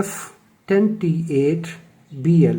F10T8BL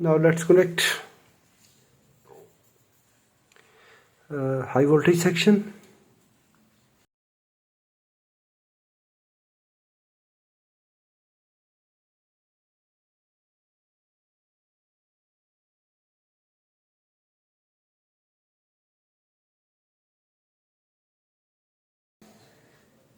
Now let's connect high voltage section.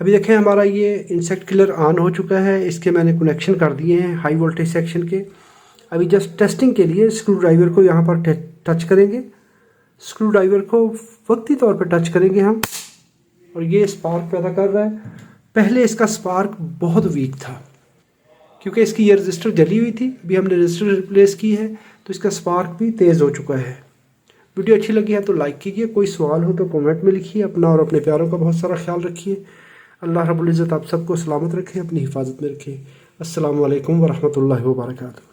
अभी देखें हमारा ये इंसेक्ट किलर ऑन हो चुका है, इसके मैंने कनेक्शन कर दिए हैं हाई वोल्टेज सेक्शन के। अभी जस्ट टेस्टिंग के लिए स्क्रू ड्राइवर को यहाँ पर टच करेंगे, स्क्रू ड्राइवर को वक्ती तौर पर टच करेंगे हम, और ये स्पार्क पैदा कर रहा है। पहले इसका स्पार्क बहुत वीक था क्योंकि इसकी ये रजिस्टर जली हुई थी, अभी हमने रजिस्टर रिप्लेस की है तो इसका स्पार्क भी तेज़ हो चुका है। वीडियो अच्छी लगी है तो लाइक कीजिए, कोई सवाल हो तो कमेंट में लिखिए। अपना और अपने प्यारों का बहुत सारा ख्याल रखिए। अल्लाह रब्बुल इज़्ज़त आप सबको सलामत रखे, अपनी हिफाजत में रखे। अस्सलामु अलैकुम वरहमतुल्लाहि वबरकातुहू।